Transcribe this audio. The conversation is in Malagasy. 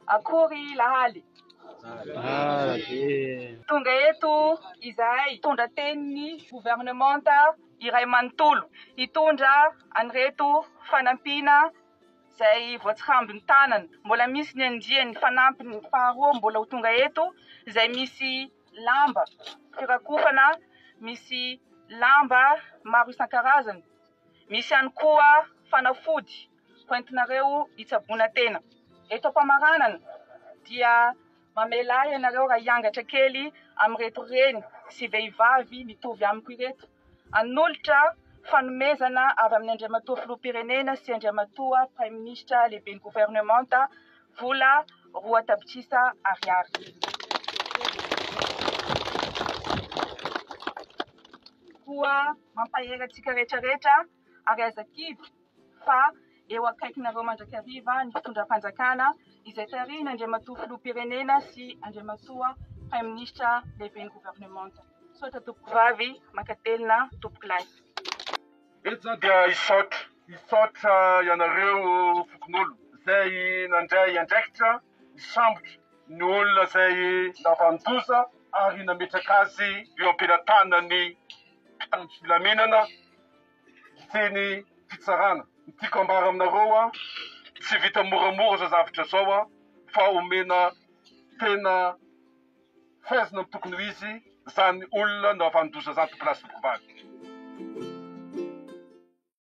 Akory lahaly. Tonga eto izay tondra tenin'ny gouvernementa iray manontolo hitondra an'ireto fanampina zay voatsirambin'ny tanana. Mbola misy ny andiany fanampiny faharoa mbola ho tonga eto izay misy lamba firakofana, misy lamba maro isan-karazany, misy ihany koa fanafody hoentinareo hitsabona tena. Eto am-pamaranana dia mamela ianareo raha hiangatra kely amireto reny sy vehivavy mitovy amiko ireto, hanolotra fanomezana avy amin'ny andriamatoa filoham-pirenena sy andriamatoa Prime Ministra lehiben'ny gouvernementa vola 2 tapitrisa ariary. Koa mampahery antsika rehetrarehetra ary azakivy fa eo akaikinareo mandrakariva ny fitondram-panjakana izay tarihina andriamatoa filoham-pirenena sy andriamatoa Prime Ministra lehiben'ny gouvernementa. Sotra tompoko vavy, makatelina tompoko lahy. Eto zao dia isotra ianareo fokon'olo zay nandray andraikitra nisambotra ny olona zay navandoza ary nametraka azy eo am-pelantanany filaminana teny fitsarana. Tiako ambara aminareo tsy vita moramora zao zavatra zao fa omena tena faizina tokony ho izy zany olona navandoza zany tompolazy tompoko vavy.